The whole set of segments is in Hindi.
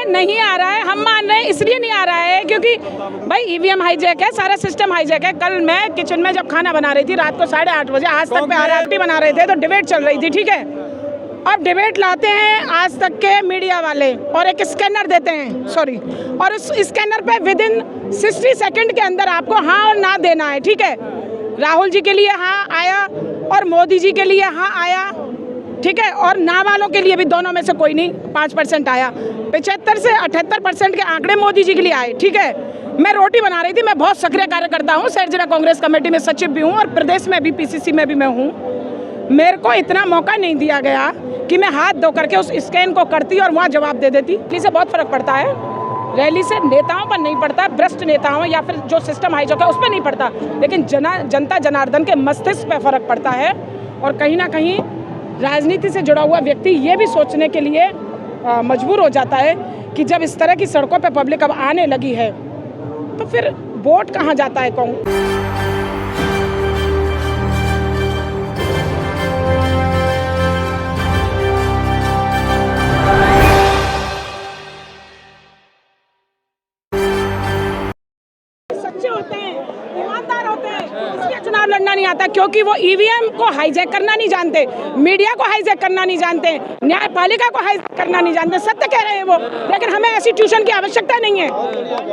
नहीं आ रहा है, हम मान रहे हैं इसलिए नहीं आ रहा है क्योंकि भाई ईवीएम हाईजैक है, सारा सिस्टम हाईजैक है। कल मैं किचन में जब खाना बना रही थी रात को 8:30 बजे, आज तक पे आरती बना रहे थे तो डिबेट चल रही थी, ठीक है। अब डिबेट लाते हैं आज तक के मीडिया वाले और एक स्कैनर देते हैं, सॉरी, और उस स्कैनर पे विदिन 60 सेकंड के अंदर आपको हाँ और ना देना है, ठीक है। राहुल जी के लिए हाँ आया और मोदी जी के लिए हाँ आया, ठीक है, और ना वालों के लिए भी दोनों में से कोई नहीं, 5% आया। 75 से 78% के आंकड़े मोदी जी के लिए आए, ठीक है। मैं रोटी बना रही थी, मैं बहुत सक्रिय कार्यकर्ता हूँ, शहर जिला कांग्रेस कमेटी में सचिव भी हूँ और प्रदेश में भी पीसीसी में भी मैं हूँ। मेरे को इतना मौका नहीं दिया गया कि मैं हाथ धो करके उस स्कैन को करती और वहाँ जवाब दे देती। इससे बहुत फर्क पड़ता है, रैली से नेताओं पर नहीं पड़ता, भ्रष्ट नेताओं या फिर जो सिस्टम हाईजैक है उस पर नहीं पड़ता, लेकिन जनता जनार्दन के मस्तिष्क पे फर्क पड़ता है। और कहीं ना कहीं राजनीति से जुड़ा हुआ व्यक्ति ये भी सोचने के लिए मजबूर हो जाता है कि जब इस तरह की सड़कों पे पब्लिक अब आने लगी है तो फिर वोट कहाँ जाता है कांग्रेस। होते हैं, ईमानदार होते हैं, इसलिए चुनाव लड़ना नहीं आता, क्योंकि वो ईवीएम को हाईजैक करना नहीं जानते, मीडिया को हाईजैक करना नहीं जानते, न्यायपालिका को हाईजैक करना नहीं जानते। सत्य कह रहे हैं वो, लेकिन हमें ऐसी ट्यूशन की आवश्यकता नहीं है।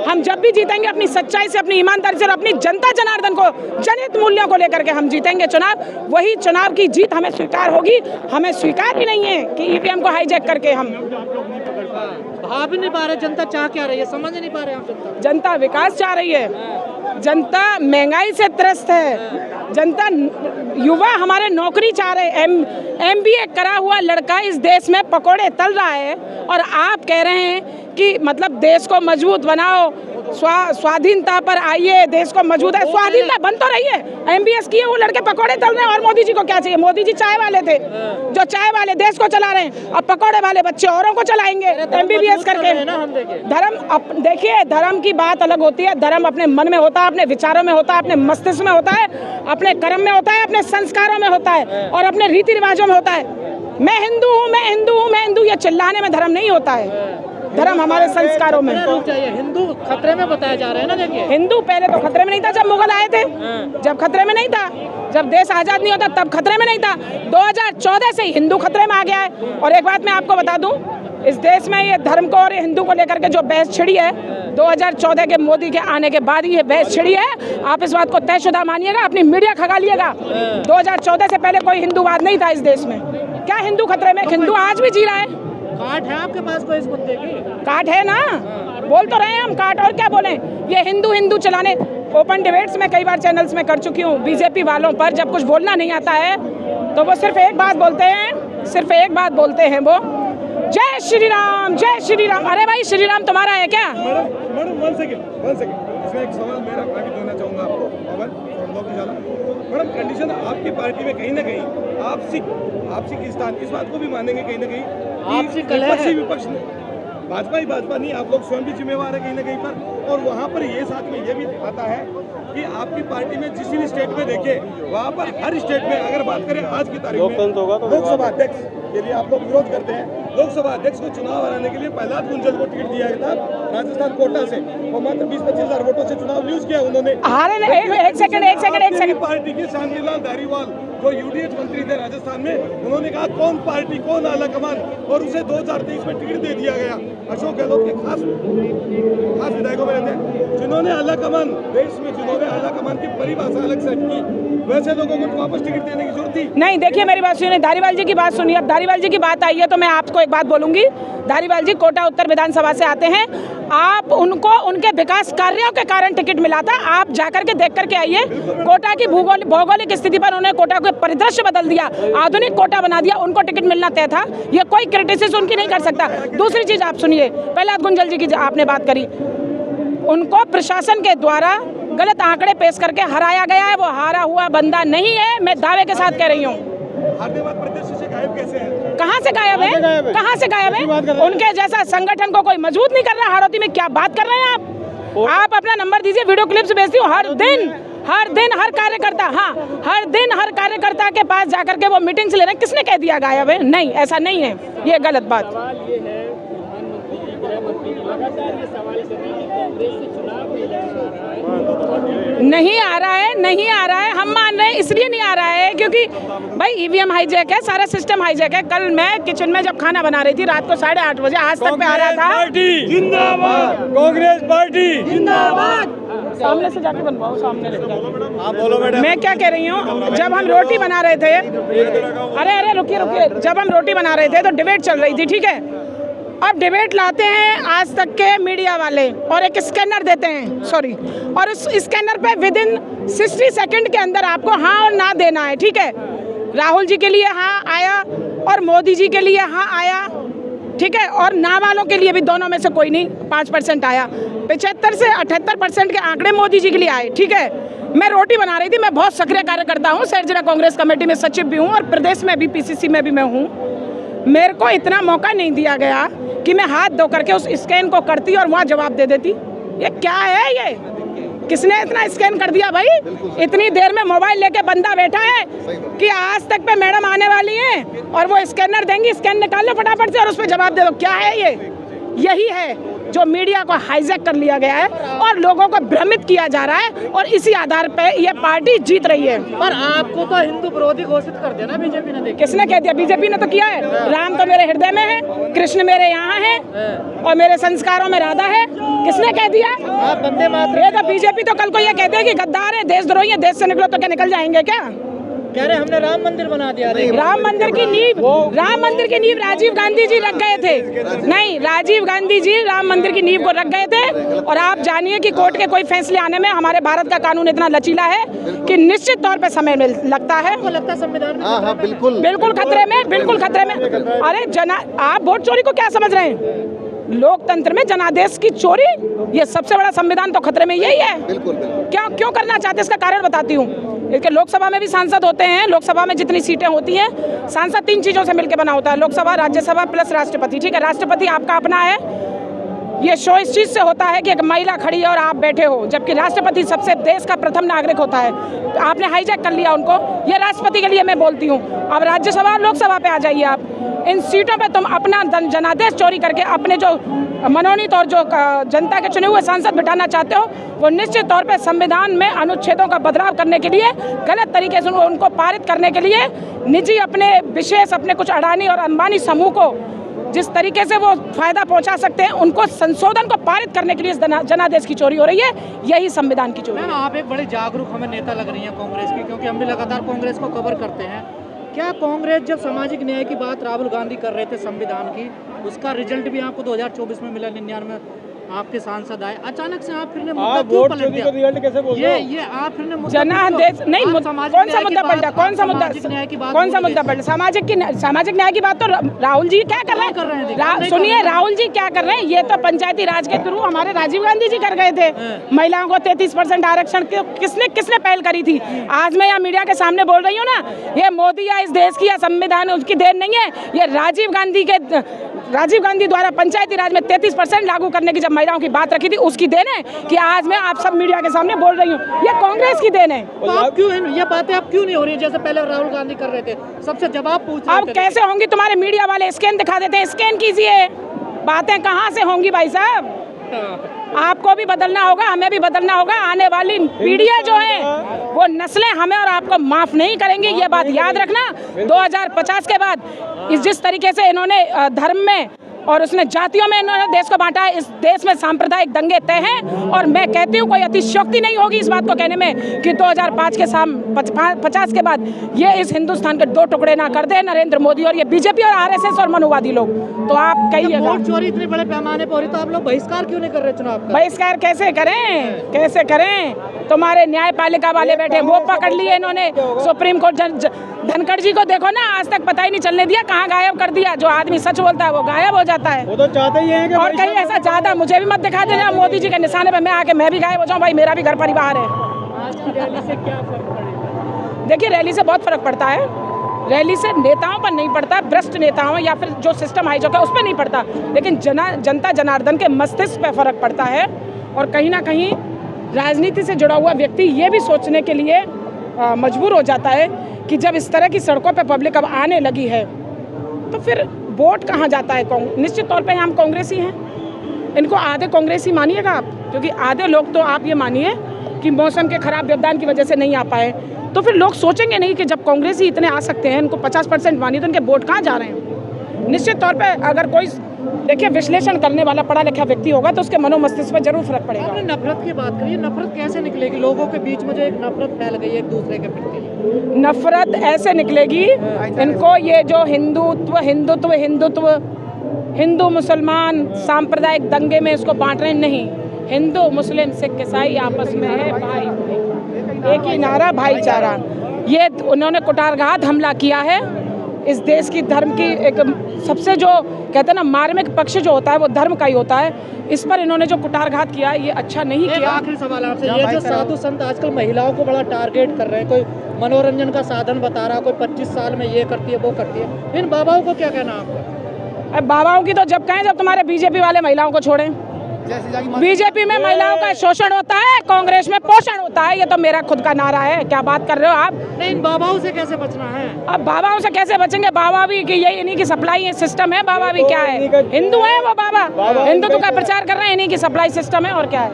हम जब भी जीतेंगे अपनी सच्चाई से, अपनी ईमानदारी से और अपनी जनता जनार्दन को जनहित मूल्यों को लेकर के हम जीतेंगे चुनाव। वही चुनाव की जीत हमें स्वीकार होगी। हमें स्वीकार ही नहीं है कि ईवीएम को हाईजैक करके हम भाव भी नहीं पा रहे। जनता चाह क्या रही है, समझ नहीं पा रहे आप। जनता विकास चाह रही है, जनता महंगाई से त्रस्त है, जनता युवा हमारे नौकरी चाह रहे हैं। MBA करा हुआ लड़का इस देश में पकोड़े तल रहा है और आप कह रहे हैं कि मतलब देश को मजबूत बनाओ, स्वाधीनता पर आइए, देश को मजबूत है। स्वाधीनता बन तो रही है, MBS किए वो लड़के पकोड़े तल रहे हैं। और मोदी जी को क्या चाहिए? मोदी जी चाय वाले थे, जो चाय वाले देश को चला रहे हैं, अब पकोड़े वाले बच्चे औरों को चलाएंगे MBBS करके। धर्म देखिए, धर्म की बात अलग होती है। धर्म अपने मन में होता है, अपने विचारों में होता है, अपने मस्तिष्क में होता है, अपने कर्म में होता है, अपने संस्कारों में होता है और अपने रीति रिवाजों में होता है। मैं हिंदू हूँ, मैं हिंदू हूँ, मैं हिंदू, ये चिल्लाने में धर्म नहीं होता है। धर्म हमारे संस्कारों में। हिंदू खतरे में बताया जा रहा है ना। देखिए, हिंदू पहले तो खतरे में नहीं था जब मुगल आए थे, जब खतरे में नहीं था, जब देश आजाद नहीं होता तब खतरे में नहीं था। 2014 से ही हिंदू खतरे में आ गया है। और एक बात मैं आपको बता दूं, इस देश में ये धर्म को और हिंदू को लेकर के जो बहस छिड़ी है 2014 के मोदी के आने के बाद ही ये बहस छिड़ी है। आप इस बात को तयशुदा मानिएगा, अपनी मीडिया खगालिएगा। 2014 से पहले कोई हिंदूवाद नहीं था इस देश में। क्या हिंदू खतरे में? हिंदू आज भी जी रहा है। काट है आपके पास कोई इस मुद्दे की? काट है ना, बोल तो रहे हैं हम काट, और क्या बोलें। ये हिंदू हिंदू चलाने, ओपन डिबेट्स में कई बार चैनल्स में कर चुकी हूँ। बीजेपी वालों पर जब कुछ बोलना नहीं आता है तो वो सिर्फ एक बात बोलते हैं, सिर्फ एक बात बोलते हैं, वो जय श्री राम, जय श्री राम। अरे भाई, श्री राम तुम्हारा है क्या? मैडम 1 सेकंड इसमें एक सवाल मेरा मैं भी देना चाहूँगा आपको। मैडम, कंडीशन आपकी पार्टी में कहीं ना कहीं आपसी की स्थान, इस बात को भी मानेंगे कहीं ना कहीं आपसी विपक्ष भाजपा नहीं, आप लोग स्वयं भी जिम्मेवार है कहीं ना कहीं पर। और वहाँ पर ये साथ में ये भी आता है कि आपकी पार्टी में जिस भी स्टेट में देखे, वहाँ पर हर स्टेट में अगर बात करें आज की तारीख में, लोकसभा अध्यक्ष के लिए आप लोग विरोध करते हैं। लोकसभा अध्यक्ष को चुनाव हराने के लिए प्रहलाद गुंजल को टिकट दिया गया था राजस्थान कोटा से, और मात्र 20-25 हजार वोटों से चुनाव लूज किया उन्होंने। एक सेकंड पार्टी के शांतिलाल धारीवाल जो UDH मंत्री थे राजस्थान में, उन्होंने कहा कौन पार्टी कौन आला कमान, और उसे 2023 में टिकट दे दिया गया। अशोक गहलोत के खास विधायकों में रहते हैं जिन्होंने आला कमान देश में, जिन्होंने आला कमान की परिभाषा अलग सेट की, वैसे लोगों को वापस टिकट देने की जरूरत थी नहीं। देखिए, मेरी बात सुनिए, धारीवाल जी की बात सुनिए। अब धारीवाल जी की बात आई है तो मैं आपको एक बात बोलूंगी। धारीवाल जी कोटा उत्तर विधानसभा से आते हैं, आप उनको उनके विकास कार्यों के कारण टिकट मिला था। आप जाकर के देख करके आइए, कोटा की भौगोलिक स्थिति पर उन्होंने कोटा को परिदृश्य बदल दिया, आधुनिक कोटा बना दिया, उनको टिकट मिलना तय था। ये कोई क्रिटिसिज्म उनकी नहीं कर सकता। दूसरी चीज आप सुनिए, प्रहलाद गुंजल जी की आपने बात करी, उनको प्रशासन के द्वारा गलत आंकड़े पेश करके हराया गया है। वो हारा हुआ बंदा नहीं है, मैं दावे के साथ कह रही हूँ। कहाँ से गायब है? कहाँ से गायब है? उनके जैसा संगठन को कोई मजबूत नहीं कर रहा। हाड़ौती में क्या बात कर रहे हैं आप अपना नंबर दीजिए, वीडियो क्लिप्स भेजती हूँ हर दिन हर कार्यकर्ता, हाँ हर दिन हर कार्यकर्ता के पास जाकर के वो मीटिंग्स ले रहे हैं। किसने कह दिया गायब है? नहीं, ऐसा नहीं है, ये गलत बात। मंत्री जी लगातार ये सवाल कर रहे हैं कि कांग्रेस से चुनाव नहीं लड़ रहा है। नहीं आ रहा है, नहीं आ रहा है। हम मान रहे हैं इसलिए नहीं आ रहा है क्योंकि भाई ईवीएम हाईजैक है, सारा सिस्टम हाईजैक है। कल मैं किचन में जब खाना बना रही थी रात को 8:30 बजे, आज तक पे आ रहा था। जिंदाबाद कांग्रेस पार्टी जिंदाबाद। सामने से जाके बनवाओ, सामने से आप बोलो मैडम। मैं क्या कह रही हूँ, जब हम रोटी बना रहे थे, अरे रुकिए, जब हम रोटी बना रहे थे तो डिबेट चल रही थी, ठीक है। अब डिबेट लाते हैं आज तक के मीडिया वाले और एक स्कैनर देते हैं, सॉरी, और उस स्कैनर पे विदिन 60 सेकंड के अंदर आपको हाँ और ना देना है, ठीक है। राहुल जी के लिए हाँ आया और मोदी जी के लिए हाँ आया, ठीक है, और ना वालों के लिए भी दोनों में से कोई नहीं, 5% आया। 75 से 78% के आंकड़े मोदी जी के लिए आए, ठीक है। मैं रोटी बना रही थी, मैं बहुत सक्रिय कार्यकर्ता हूँ, सर जिला कांग्रेस कमेटी में सचिव भी हूँ और प्रदेश में भी पीसीसी में भी मैं हूँ। मेरे को इतना मौका नहीं दिया गया कि मैं हाथ धो करके उस स्कैन को करती और वहाँ जवाब दे देती। ये क्या है, ये किसने इतना स्कैन कर दिया भाई? इतनी देर में मोबाइल लेके बंदा बैठा है कि आज तक पे मैडम आने वाली हैं और वो स्कैनर देंगी, स्कैन निकाल लो फटाफट से और उस पर जवाब दे दो। क्या है ये? यही है जो मीडिया को हाईजैक कर लिया गया है और लोगों को भ्रमित किया जा रहा है और इसी आधार पे ये पार्टी जीत रही है। पर आपको तो हिंदू विरोधी घोषित कर दिया ना बीजेपी ने। देखिए किसने कह दिया? बीजेपी ने तो किया है। राम तो मेरे हृदय में है, कृष्ण मेरे यहाँ है और मेरे संस्कारों में राधा है। किसने कह दिया? आप वंदे मातरम। ये तो बीजेपी तो कल को ये कहते हैं कि गद्दार है, देशद्रोही है, देश से निकलो तो क्या निकल जाएंगे क्या? कह रहे हमने राम मंदिर बना दिया। राम मंदिर की नींव राजीव गांधी जी रख गए थे। नहीं, राजीव गांधी जी राम मंदिर की नींव को रख गए थे। और आप जानिए कि कोर्ट के कोई फैसले आने में हमारे भारत का कानून इतना लचीला है कि निश्चित तौर पे समय लगता है। लगता है संविधान में। हाँ बिल्कुल बिल्कुल खतरे में, बिल्कुल खतरे में। अरे आप वोट चोरी को क्या समझ रहे हैं? लोकतंत्र में जनादेश की चोरी, ये सबसे बड़ा संविधान तो खतरे में यही है। बिल्कुल क्यों करना चाहते हैं, इसका कारण बताती हूँ। लोकसभा में भी सांसद होते हैं, लोकसभा में जितनी सीटें होती हैं, सांसद 3 चीजों से मिलकर बना होता है, लोकसभा, राज्यसभा प्लस राष्ट्रपति, ठीक है। राष्ट्रपति आपका अपना है, ये शो इस चीज से होता है कि एक महिला खड़ी है और आप बैठे हो, जबकि राष्ट्रपति सबसे देश का प्रथम नागरिक होता है। आपने हाईजैक कर लिया उनको। ये राष्ट्रपति के लिए मैं बोलती हूँ। अब राज्यसभा लोकसभा पे आ जाइए आप, इन सीटों पे तुम अपना जनादेश चोरी करके अपने जो मनोनीत और जो जनता के चुने हुए सांसद बिठाना चाहते हो, वो निश्चित तौर पे संविधान में अनुच्छेदों का बदलाव करने के लिए, गलत तरीके से उनको पारित करने के लिए, निजी अपने विशेष अपने कुछ अडानी और अंबानी समूह को जिस तरीके से वो फायदा पहुंचा सकते हैं, उनको संशोधन को पारित करने के लिए जनादेश की चोरी हो रही है। यही संविधान की चोरी है। आप एक बड़े जागरूक हमें नेता लग रही हैं कांग्रेस की, क्योंकि हम भी लगातार कांग्रेस को कवर करते हैं। क्या कांग्रेस जब सामाजिक न्याय की बात राहुल गांधी कर रहे थे संविधान की, उसका रिजल्ट भी आपको 2024 में मिला, 99 आपके सांसद आए, अचानक से आप फिर ने मुद्दा क्यों पलट दिया? रिजल्ट कैसे बोल रहे हो? ये आप फिर ने मुद्दा जनादेश नहीं, कौन सा मुद्दा पलटा? कौन सा मुद्दा पलटा? सामाजिक न्याय की बात तो राहुल जी क्या कर रहे हैं? सुनिए, राहुल जी क्या कर रहे हैं? ये तो पंचायती राज के थ्रू हमारे राजीव गांधी जी कर गए थे। महिलाओं को 33% आरक्षण किसने पहल करी थी? आज मैं यहाँ मीडिया के सामने बोल रही हूँ ना, ये मोदी या इस देश की या संविधान उसकी देन नहीं है। ये राजीव गांधी द्वारा पंचायती राज में 33% लागू करने की जब महिलाओं की बात रखी थी, उसकी देन है कि आज मैं आप सब मीडिया के सामने बोल रही हूँ। ये कांग्रेस की देन है। तो आप क्यों ये बातें आप क्यों नहीं हो रही जैसे पहले राहुल गांधी कर रहे थे, सबसे जवाब पूछ रहे थे? अब कैसे होंगी? तुम्हारे मीडिया वाले स्कैन दिखा देते हैं, स्कैन कीजिए। बातें कहाँ से होंगी भाई साहब? आपको भी बदलना होगा, हमें भी बदलना होगा। आने वाली पीढ़ियां जो है वो नस्लें हमें और आपको माफ नहीं करेंगी, ये बात याद रखना। 2050 के बाद जिस तरीके से इन्होंने धर्म में और उसने जातियों में इन्होंने देश को बांटा है, इस देश में सांप्रदायिक दंगे तय हैं। और मैं कहती हूँ कोई अतिशयोक्ति नहीं होगी इस बात को कहने में कि 2005 के 50 के बाद ये इस हिंदुस्तान के 2 टुकड़े ना कर दे नरेंद्र मोदी और ये बीजेपी और आरएसएस और मनुवादी लोग। तो आप कहिएगा, वोट चोरी इतने बड़े पैमाने पर हो रही तो आप लोग बहिष्कार क्यों नहीं कर रहे चुनाव का? बहिष्कार कैसे करें? तुम्हारे न्यायपालिका वाले बैठे, वो पकड़ लिए इन्होंने सुप्रीम कोर्ट। धनखड़ जी को देखो ना, आज तक पता ही नहीं चलने दिया, कहाँ गायब कर दिया। जो आदमी सच बोलता है वो गायब हो जाता है। वो तो चाहते ही हैं कि और कहीं ऐसा ज्यादा मुझे भी मत दिखा देना मोदी जी के निशाने पे मैं भी गायब हो जाऊं। भाई मेरा भी घर परिवार है। आज की रैली से क्या फर्क पड़ेगा? देखिए, रैली से बहुत फर्क पड़ता है। रैली से नेताओं पर नहीं पड़ता, भ्रष्ट नेताओं या फिर जो सिस्टम हाईजैक है उस पर नहीं पड़ता, लेकिन जनता जनार्दन के मस्तिष्क पे फर्क पड़ता है। और कहीं ना कहीं राजनीति से जुड़ा हुआ व्यक्ति ये भी सोचने के लिए मजबूर हो जाता है कि जब इस तरह की सड़कों पे पब्लिक अब आने लगी है तो फिर वोट कहाँ जाता है? निश्चित तौर पे हम कांग्रेसी हैं। इनको आधे कांग्रेसी मानिएगा आप, क्योंकि आधे लोग तो आप ये मानिए कि मौसम के खराब व्यवधान की वजह से नहीं आ पाए, तो फिर लोग सोचेंगे नहीं कि जब कांग्रेसी इतने आ सकते हैं, इनको 50% मानिए, तो इनके वोट कहाँ जा रहे हैं। निश्चित तौर पे अगर कोई देखिए विश्लेषण करने वाला पढ़ा लिखा व्यक्ति होगा तो उसके मनोमस्तिष्क पर जरूर फर्क पड़ेगा। आपने नफरत की बात करी, नफरत कैसे निकलेगी लोगों के बीच में जो एक नफरत फैल गई है एक दूसरे के प्रति? नफरत ऐसे निकलेगी, इनको ये जो हिंदुत्व हिंदुत्व हिंदुत्व हिंदू मुसलमान सांप्रदायिक दंगे में इसको बांट रहे हैं, नहीं, हिंदू मुस्लिम सिख ईसाई आपस में है भाई, एक ही नारा भाईचारा। ये उन्होंने कुटारघात हमला किया है इस देश की धर्म की एक सबसे जो कहते हैं ना मार्मिक पक्ष जो होता है वो धर्म का ही होता है। इस पर इन्होंने जो कुटारघात किया ये अच्छा नहीं किया। आखिरी सवाल आपसे, ये जो साधु संत आजकल महिलाओं को बड़ा टारगेट कर रहे हैं, कोई मनोरंजन का साधन बता रहा, कोई 25 साल में ये करती है वो करती है, इन बाबाओं को क्या कहना आपका? अब बाबाओं की तो जब कहें जब तुम्हारे बीजेपी वाले महिलाओं को छोड़ें। बीजेपी में महिलाओं का शोषण होता है, कांग्रेस में पोषण होता है, ये तो मेरा खुद का नारा है। क्या बात कर रहे हो आप? नहीं, इन बाबाओं से कैसे बचना है? अब बाबाओं से कैसे बचेंगे? बाबा भी कि ये इन्हीं की सप्लाई सिस्टम है। बाबा भी क्या है? हिंदू है वो बाबा, हिंदुत्व का प्रचार कर रहे हैं, इन्हीं की सप्लाई सिस्टम है और क्या है।